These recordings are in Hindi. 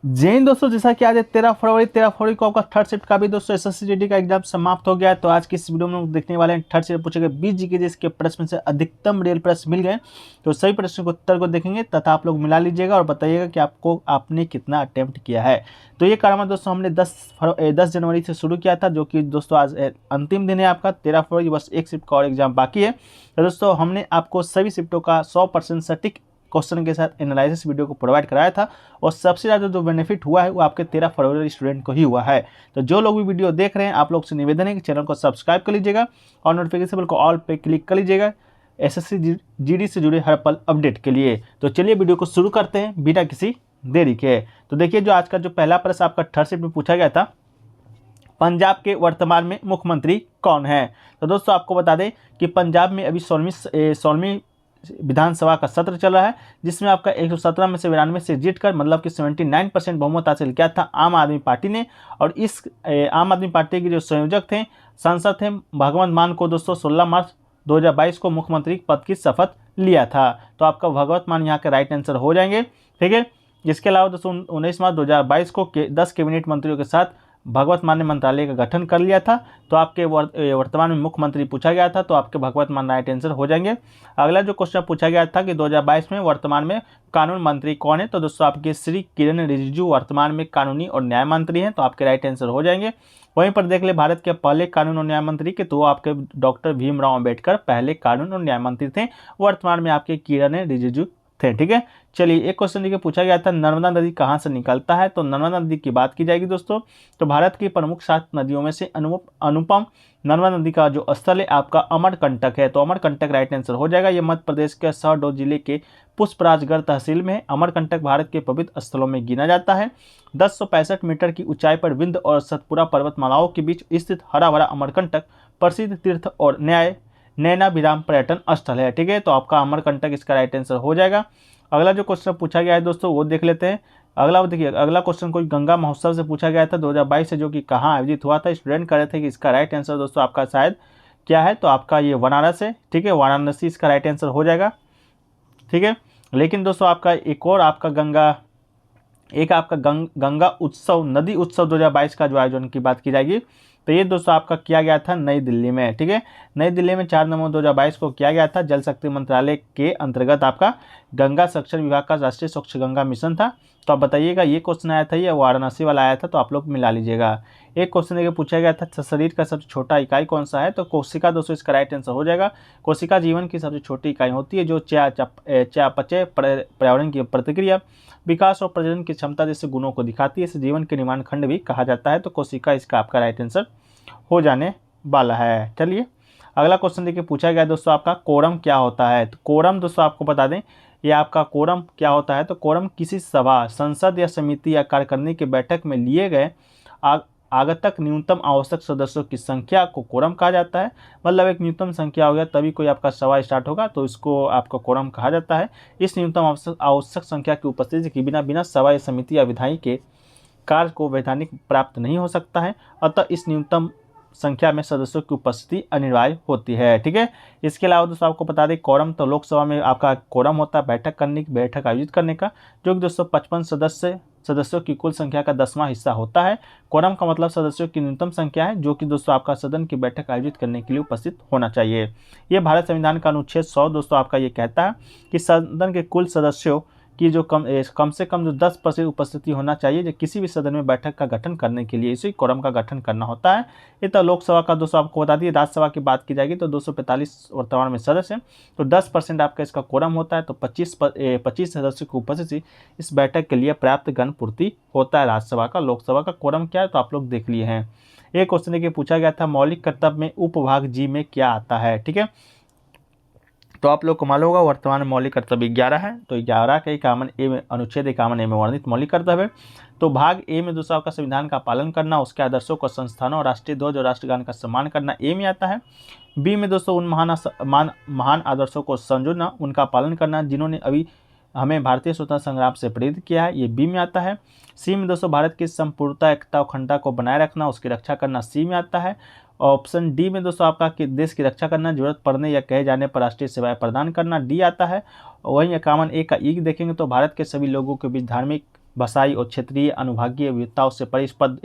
जय हिंद दोस्तों, जैसा कि आज है 13 फरवरी को आपका थर्ड शिफ्ट का भी दोस्तों एसएससी जीडी का एग्जाम समाप्त हो गया है। तो आज की इस वीडियो में हम देखने वाले हैं थर्ड शिफ्ट पूछे गए 20 जीके जिसके प्रश्न से अधिकतम रियल प्रश्न मिल गए। तो सही प्रश्न को उत्तर को देखेंगे तथा आप लोग मिला लीजिएगा और बताइएगा कि आपने कितना अटेम्प्ट किया है। तो ये कार्यक्रम दोस्तों हमने 10 जनवरी से शुरू किया था, जो कि दोस्तों आज अंतिम दिन है आपका 13 फरवरी, बस एक शिफ्ट का और एग्जाम बाकी है। तो दोस्तों हमने आपको सभी शिफ्टों का 100% सटीक क्वेश्चन के साथ एनालिसिस वीडियो को प्रोवाइड कराया था और सबसे ज़्यादा जो बेनिफिट हुआ है वो आपके 13 फरवरी स्टूडेंट को ही हुआ है। तो जो लोग भी वीडियो देख रहे हैं आप लोग से निवेदन है कि चैनल को सब्सक्राइब कर लीजिएगा और नोटिफिकेशन बेल को ऑल पे क्लिक कर लीजिएगा एसएससी जीडी से जुड़े हर पल अपडेट के लिए। तो चलिए वीडियो को शुरू करते हैं बिना किसी देरी के। तो देखिए, जो आज का जो पहला प्रश्न आपका थर्ड शिफ्ट में पूछा गया था, पंजाब के वर्तमान में मुख्यमंत्री कौन है। तो दोस्तों आपको बता दें कि पंजाब में अभी 16वीं विधानसभा का सत्र चल रहा है, जिसमें आपका 117 में से 92 से जीत कर मतलब कि 79% बहुमत हासिल किया था आम आदमी पार्टी ने। और इस आम आदमी पार्टी के जो संयोजक थे, सांसद थे भगवंत मान को दोस्तों 16 मार्च 2022 को मुख्यमंत्री पद की शपथ लिया था। तो आपका भगवंत मान यहाँ के राइट आंसर हो जाएंगे। ठीक है, इसके अलावा दोस्तों 19 मार्च 2022 को 10 कैबिनेट मंत्रियों के साथ भगवत मान ने मंत्रालय का गठन कर लिया था। तो आपके वर्तमान में मुख्यमंत्री पूछा गया था, तो आपके भगवत मान राइट आंसर हो जाएंगे। अगला जो क्वेश्चन पूछा गया था कि 2022 में वर्तमान में कानून मंत्री कौन है, तो दोस्तों आपके श्री किरण रिजिजू वर्तमान में कानूनी और न्याय मंत्री हैं, तो आपके राइट आंसर हो जाएंगे। वहीं पर देख ले भारत के पहले कानून और न्याय मंत्री के, तो वो आपके डॉक्टर भीमराव अंबेडकर पहले कानून और न्याय मंत्री थे, वर्तमान में आपके किरण रिजिजू थे। ठीक है, चलिए एक क्वेश्चन देखिए पूछा गया था नर्मदा नदी कहाँ से निकलता है। तो नर्मदा नदी की बात की जाएगी दोस्तों, तो भारत की प्रमुख 7 नदियों में से अनुपम नर्मदा नदी का जो स्थल है आपका अमरकंटक है। तो अमरकंटक राइट आंसर हो जाएगा। ये मध्य प्रदेश के शहडोल जिले के पुष्पराजगढ़ तहसील में है। अमरकंटक भारत के पवित्र स्थलों में गिना जाता है। 1065 मीटर की ऊंचाई पर विंध्य और सतपुरा पर्वतमालाओं के बीच स्थित हरा भरा अमरकंटक प्रसिद्ध तीर्थ और नैनाभिराम पर्यटन स्थल है। ठीक है, तो आपका अमरकंटक इसका राइट आंसर हो जाएगा। अगला जो क्वेश्चन पूछा गया है दोस्तों वो देख लेते हैं। अगला देखिए, अगला क्वेश्चन कोई गंगा महोत्सव से पूछा गया था 2022 से, जो कि कहाँ आयोजित हुआ था। स्टूडेंट कह रहे थे कि इसका राइट आंसर दोस्तों आपका शायद क्या है, तो आपका ये बनारस है। ठीक है, वाराणसी इसका राइट आंसर हो जाएगा। ठीक है, लेकिन दोस्तों आपका एक और आपका गंगा उत्सव, नदी उत्सव 2022 का जो आयोजन की बात की जाएगी, तो ये दोस्तों आपका किया गया था नई दिल्ली में। ठीक है, नई दिल्ली में 4 नवंबर 2022 को किया गया था। जल शक्ति मंत्रालय के अंतर्गत आपका गंगा संरक्षण विभाग का राष्ट्रीय स्वच्छ गंगा मिशन था। तो आप बताइएगा ये क्वेश्चन आया था या वाराणसी वाला आया था, तो आप लोग मिला लीजिएगा। एक क्वेश्चन देखिए पूछा गया था शरीर का सबसे छोटा इकाई कौन सा है, तो कोशिका दोस्तों इसका राइट आंसर हो जाएगा। कोशिका जीवन की सबसे छोटी इकाई होती है, जो चयापचय पर्यावरण की प्रतिक्रिया, विकास और प्रजनन की क्षमता जैसे गुणों को दिखाती है। इसे जीवन के निर्माण खंड भी कहा जाता है। तो कोशिका इसका आपका राइट आंसर हो जाने वाला है। चलिए अगला क्वेश्चन देखिए पूछा गया दोस्तों आपका कोरम क्या होता है। तो कोरम दोस्तों आपको बता दें ये आपका कोरम क्या होता है। तो कोरम किसी सभा, संसद या समिति या कार्यकारिणी की बैठक में लिए गए आगतक न्यूनतम आवश्यक सदस्यों की संख्या को कोरम कहा जाता है। मतलब एक न्यूनतम संख्या हो गया तभी कोई आपका सभा स्टार्ट होगा, तो इसको आपको कोरम कहा जाता है। इस न्यूनतम आवश्यक संख्या की उपस्थिति के बिना सभा या समिति या विधायी के कार्य को वैधानिक प्राप्त नहीं हो सकता है। अतः इस न्यूनतम संख्या में सदस्यों की उपस्थिति अनिवार्य होती है। ठीक है, इसके अलावा दोस्तों आपको बता दें कोरम, तो लोकसभा में आपका कोरम होता है बैठक आयोजित करने का, जो कि दोस्तों 55 सदस्यों की कुल संख्या का 10वां हिस्सा होता है। कोरम का मतलब सदस्यों की न्यूनतम संख्या है, जो कि दोस्तों आपका सदन की बैठक आयोजित करने के लिए उपस्थित होना चाहिए। ये भारत संविधान का अनुच्छेद 100 दोस्तों आपका ये कहता है कि सदन के कुल सदस्यों की जो कम से कम जो 10% उपस्थिति होना चाहिए, जो किसी भी सदन में बैठक का गठन करने के लिए इसी कोरम का गठन करना होता है। ये तो लोकसभा का दोस्तों आपको बता दिए। राज्यसभा की बात की जाएगी तो 245 वर्तमान में सदस्य हैं, तो 10% आपका इसका कोरम होता है। तो 25 सदस्यों की उपस्थिति इस बैठक के लिए पर्याप्त गण पूर्ति होता है राज्यसभा का। लोकसभा का कोरम क्या है तो आप लोग देख लिए हैं। एक क्वेश्चन देखिए पूछा गया था मौलिक कर्तव्य में उपभाग जी में क्या आता है। ठीक है, तो आप लोग को मालूम होगा वर्तमान में मौलिक कर्तव्य 11 है। तो 11 के 51 ए में अनुच्छेद 51 ए में वर्णित मौलिक कर्तव्य है। तो भाग ए में दोस्तों आपका संविधान का पालन करना, उसके आदर्शों को संस्थानों और राष्ट्रीय ध्वज और राष्ट्रगान का सम्मान करना ए में आता है। बी में दोस्तों उन महान आदर्शों को संजोना, उनका पालन करना जिन्होंने अभी हमें भारतीय स्वतंत्रता संग्राम से प्रेरित किया है, ये बी में आता है। सी में दोस्तों भारत की संपूर्णता एकता और अखंडता को बनाए रखना, उसकी रक्षा करना सी में आता है। ऑप्शन डी में दोस्तों आपका कि देश की रक्षा करना, जरूरत पड़ने या कहे जाने पर राष्ट्रीय सेवाएं प्रदान करना डी आता है। वहीं 51 ए का ई देखेंगे तो भारत के सभी लोगों के बीच धार्मिक भाषाई और क्षेत्रीय अनुभागीय विविधताओं से परिपद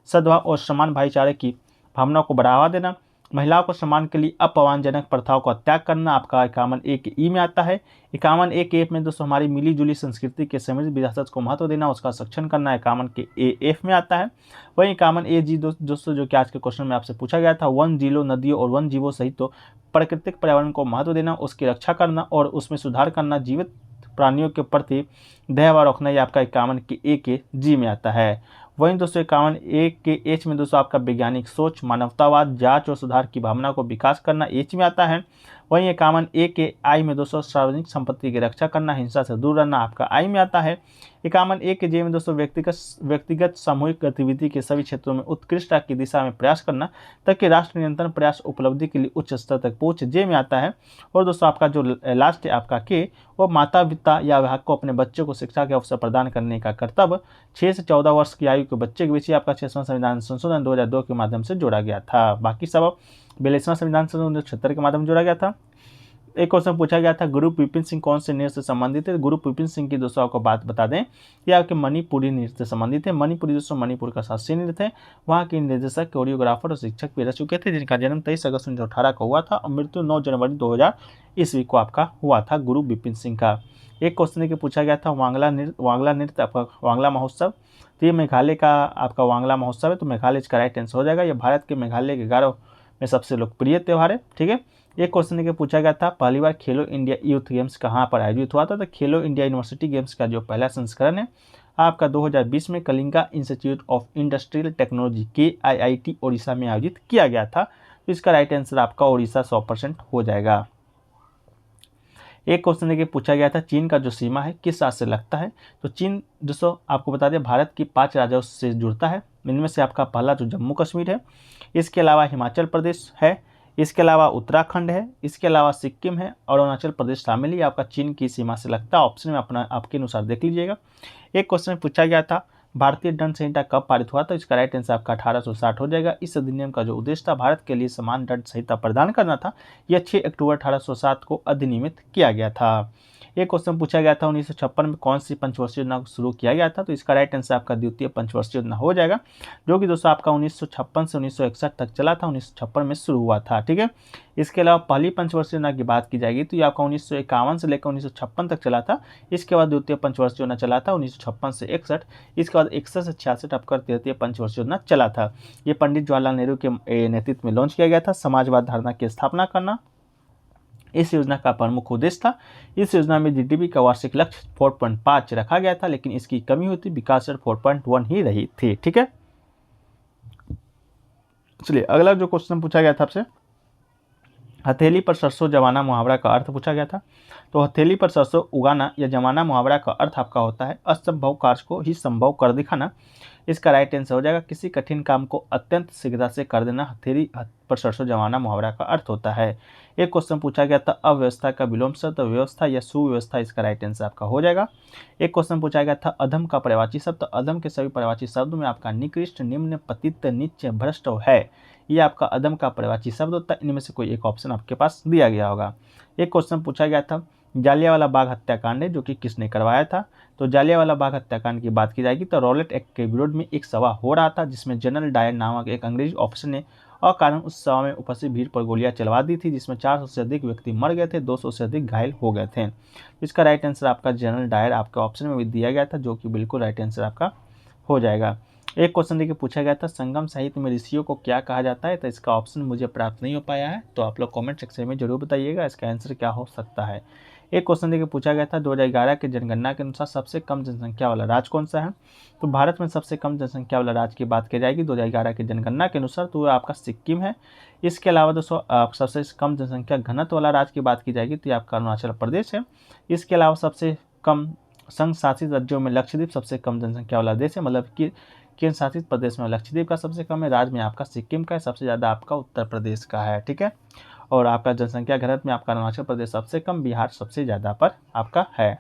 सद्भाव और समान भाईचारे की भावना को बढ़ावा देना, महिलाओं को सम्मान के लिए अपमानजनक प्रथाओं का त्याग करना आपका 51 के ई में आता है। 51 में दोस्तों हमारी मिली जुली संस्कृति के समृद्ध विरासत को महत्व देना, उसका संरक्षण करना 51 के एफ में आता है। वही 51 जी दोस्तों जो कि आज के क्वेश्चन में आपसे पूछा गया था, वन जिलों नदियों और वन जीवों सहित तो प्राकृतिक पर्यावरण को महत्व देना, उसकी रक्षा करना और उसमें सुधार करना, जीवित प्राणियों के प्रति दयाभाव रखना, ये आपका 51 के ए के जी में आता है। वहीं दोस्तों 51 के एच में दोस्तों आपका वैज्ञानिक सोच, मानवतावाद, जांच और सुधार की भावना को विकास करना एच में आता है। वहीं 51 के आई में दोस्तों सार्वजनिक संपत्ति की रक्षा करना, हिंसा से दूर रहना आपका आई में आता है। 51 के जे में दोस्तों व्यक्तिगत सामूहिक गतिविधि के सभी क्षेत्रों में उत्कृष्टता की दिशा में प्रयास करना ताकि राष्ट्र निरंतर प्रयास उपलब्धि के लिए उच्च स्तर तक पहुंच, जे में आता है। और दोस्तों आपका जो लास्ट है आपका के, वो माता पिता या अभिभावक को अपने बच्चों को शिक्षा के अवसर प्रदान करने का कर्तव्य 6 से 14 वर्ष की आयु के बच्चे के बीच आपका 6वां संविधान संशोधन 2002 के माध्यम से जोड़ा गया था। बाकी सब 42वां संविधान संशोधन 1976 के माध्यम से जोड़ा गया था। एक क्वेश्चन पूछा गया था, गुरु विपिन सिंह कौन से नृत्य से संबंधित है? गुरु विपिन सिंह की दोस्तों आपको बात बता दें कि आपके मणिपुरी नृत्य से संबंधित है। मणिपुरी दोस्तों मणिपुर का शास्त्रीय नृत्य है। वहाँ के निर्देशक, कोरियोग्राफर और शिक्षक भी रह चुके थे, जिनका जन्म 23 अगस्त 1918 को हुआ था और मृत्यु 9 जनवरी 2000 ईस्वी को आपका हुआ था गुरु विपिन सिंह का। एक क्वेश्चन के पूछा गया था, वांगला नृत्य आपका वांगला महोत्सव, तो ये मेघालय का आपका वांगला महोत्सव है, तो मेघालय इसका राइट आंसर हो जाएगा। ये भारत के मेघालय के 11 में सबसे लोकप्रिय त्यौहार है। ठीक है। एक क्वेश्चन के पूछा गया था, पहली बार खेलो इंडिया यूथ गेम्स कहाँ पर आयोजित हुआ था? तो खेलो इंडिया यूनिवर्सिटी गेम्स का जो पहला संस्करण है आपका 2020 में Kalinga institute of industrial technology KIIT Odisha में आयोजित किया गया था। तो इसका राइट आंसर आपका ओडिशा 100% हो जाएगा। एक क्वेश्चन देखिए पूछा गया था, चीन का जो सीमा है किस राज्य से लगता है? तो चीन दोस्तों आपको बता दें भारत की 5 राज्यों से जुड़ता है। इनमें से आपका पहला जो जम्मू कश्मीर है, इसके अलावा हिमाचल प्रदेश है, इसके अलावा उत्तराखंड है, इसके अलावा सिक्किम है और अरुणाचल प्रदेश शामिल है। आपका चीन की सीमा से लगता है। ऑप्शन में अपना आपके अनुसार देख लीजिएगा। एक क्वेश्चन पूछा गया था, भारतीय दंड संहिता कब पारित हुआ? तो इसका राइट आंसर आपका 1860 हो जाएगा। इस अधिनियम का जो उद्देश्य था भारत के लिए समान दंड संहिता प्रदान करना था। यह 6 अक्टूबर 1807 को अधिनियमित किया गया था। एक क्वेश्चन पूछा गया था, 1956 में कौन सी पंचवर्षीय योजना को शुरू किया गया था? तो इसका राइट आंसर आपका द्वितीय पंचवर्षीय योजना हो जाएगा, जो कि दोस्तों आपका 1956 से 1961 तक चला था। 1956 में शुरू हुआ था। ठीक है। इसके अलावा पहली पंचवर्षीय योजना की बात की जाएगी तो ये आपका 1951 से लेकर 1956 तक चला था। इसके बाद द्वितीय पंचवर्षीय योजना चला था 1956 से 61। इसके बाद 61 से 66 आपका तृतीय पंचवर्षीय योजना चला था। ये पंडित जवाहरलाल नेहरू के नेतृत्व में लॉन्च किया गया था। समाजवाद धारणा की स्थापना करना इस योजना का प्रमुख उद्देश्य था। इस योजना में GDP का वार्षिक लक्ष्य 4.5 रखा गया था, लेकिन इसकी कमी हुई थी, विकास दर 4.1 ही रही थी। ठीक है। चलिए अगला जो क्वेश्चन पूछा गया था आपसे, हथेली पर सरसों जमाना मुहावरा का अर्थ पूछा गया था। तो हथेली पर सरसों उगाना या जमाना मुहावरा का अर्थ आपका होता है असंभव कार्य को ही संभव कर दिखाना। इसका राइट आंसर हो जाएगा किसी कठिन काम को अत्यंत शीघ्रता से कर देना। हथेली पर सरसों जमाना मुहावरा का अर्थ होता है। एक क्वेश्चन पूछा गया था, अव्यवस्था का विलोम शब्द व्यवस्था या सुव्यवस्था, इसका राइट आंसर आपका हो जाएगा। एक क्वेश्चन पूछा गया था, अधम का पर्यायवाची शब्द। अधम के सभी पर्यायवाची शब्दों में आपका निकृष्ट, निम्न, पतित, नीच, भ्रष्ट है, ये आपका अधम का पर्यायवाची शब्द होता है। इनमें से कोई एक ऑप्शन आपके पास दिया गया होगा। एक क्वेश्चन पूछा गया था, जालियांवाला बाग हत्याकांड है जो कि किसने करवाया था? तो जालियांवाला बाग हत्याकांड की बात की जाएगी तो रॉलेट एक्ट के विरोध में एक सभा हो रहा था, जिसमें जनरल डायर नामक एक अंग्रेजी ऑफिसर ने अकारण उस सभा में उपस्थित भीड़ पर गोलियां चलवा दी थी, जिसमें 400 से अधिक व्यक्ति मर गए थे, 200 से अधिक घायल हो गए थे। इसका राइट आंसर आपका जनरल डायर आपके ऑप्शन में भी दिया गया था, जो कि बिल्कुल राइट आंसर आपका हो जाएगा। एक क्वेश्चन देखिए पूछा गया था, संगम साहित्य में ऋषियों को क्या कहा जाता है? तो इसका ऑप्शन मुझे प्राप्त नहीं हो पाया है, तो आप लोग कमेंट सेक्शन में जरूर बताइएगा इसका आंसर क्या हो सकता है। एक क्वेश्चन देखिए पूछा गया था, 2011 के जनगणना के अनुसार सबसे कम जनसंख्या वाला राज्य कौन सा है? तो भारत में सबसे कम जनसंख्या वाला राज्य की बात की जाएगी 2011 के जनगणना के अनुसार, तो आपका सिक्किम है। इसके अलावा दोस्तों सबसे कम जनसंख्या घनत्व वाला राज्य की बात की जाएगी तो ये आपका अरुणाचल प्रदेश है। इसके अलावा सबसे कम संघ शासित राज्यों में लक्षद्वीप सबसे कम जनसंख्या वाला देश है, मतलब कि केंद्र शासित प्रदेश में लक्षद्वीप का सबसे कम है, राज्य में आपका सिक्किम का है, सबसे ज़्यादा आपका उत्तर प्रदेश का है। ठीक है। और आपका जनसंख्या घनत्व में आपका अरुणाचल प्रदेश सबसे कम, बिहार सबसे ज़्यादा पर आपका है।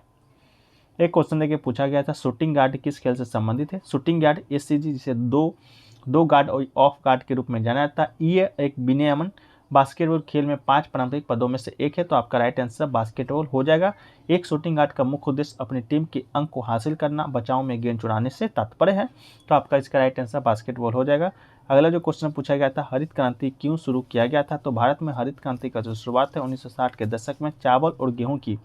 एक क्वेश्चन देखिए पूछा गया था, शूटिंग गार्ड किस खेल से संबंधित है? शूटिंग गार्ड SCG जिसे दो गार्ड और ऑफ गार्ड के रूप में जाना जाता है। ये एक विनियमन बास्केटबॉल खेल में 5 पारंपरिक पदों में से एक है, तो आपका राइट आंसर बास्केटबॉल हो जाएगा। एक शूटिंग गार्ड का मुख्य उद्देश्य अपनी टीम के अंक को हासिल करना, बचाव में गेंद चुराने से तात्पर्य है, तो आपका इसका राइट आंसर बास्केटबॉल हो जाएगा। अगला जो क्वेश्चन पूछा गया था, हरित क्रांति क्यों शुरू किया गया था, तो भारत में हरित क्रांति का जो शुरुआत है 1960 के दशक में चावल और गेहूं की,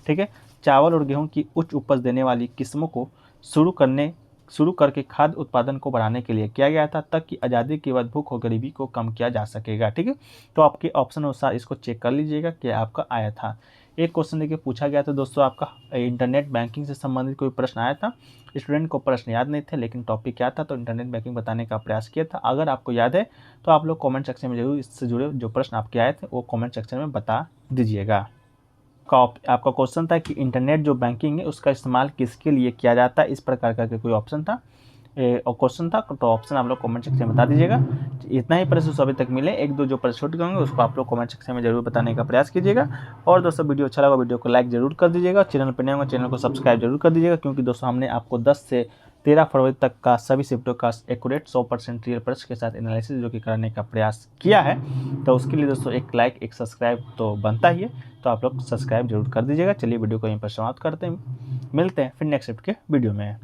ठीक है, चावल और गेहूं की उच्च उपज देने वाली किस्मों को शुरू करके खाद्य उत्पादन को बढ़ाने के लिए किया गया था, ताकि आज़ादी के बाद भूख और गरीबी को कम किया जा सकेगा। ठीक है, तो आपके ऑप्शन अनुसार इसको चेक कर लीजिएगा कि आपका आया था। एक क्वेश्चन देखिए पूछा गया था दोस्तों, आपका इंटरनेट बैंकिंग से संबंधित कोई प्रश्न आया था। स्टूडेंट को प्रश्न याद नहीं थे, लेकिन टॉपिक क्या था, तो इंटरनेट बैंकिंग बताने का प्रयास किया था। अगर आपको याद है तो आप लोग कमेंट सेक्शन में जरूर इससे जुड़े जो प्रश्न आपके आए थे वो कमेंट सेक्शन में बता दीजिएगा। आपका क्वेश्चन था कि इंटरनेट जो बैंकिंग है उसका इस्तेमाल किसके लिए किया जाता है, इस प्रकार का कोई ऑप्शन था और क्वेश्चन था, तो ऑप्शन आप लोग कमेंट सेक्शन में बता दीजिएगा। इतना ही प्रश्न अभी तक मिले, एक दो जो प्रश्न छूट गए होंगे उसको आप लोग कमेंट सेक्शन में जरूर बताने का प्रयास कीजिएगा। और दोस्तों वीडियो अच्छा लगा वीडियो को लाइक जरूर कर दीजिएगा, चैनल पर नए होंगे चैनल को सब्सक्राइब जरूर कर दीजिएगा, क्योंकि दोस्तों हमने आपको 10 से 13 फरवरी तक का सभी शिफ्टों का एक्यूरेट 100% रियल प्रश्न के साथ एनालिसिस जो कि कराने का प्रयास किया है, तो उसके लिए दोस्तों एक लाइक एक सब्सक्राइब तो बनता ही है, तो आप लोग सब्सक्राइब जरूर कर दीजिएगा। चलिए वीडियो को यहीं पर समाप्त करते हैं, मिलते हैं फिर नेक्स्ट शिफ्ट के वीडियो में।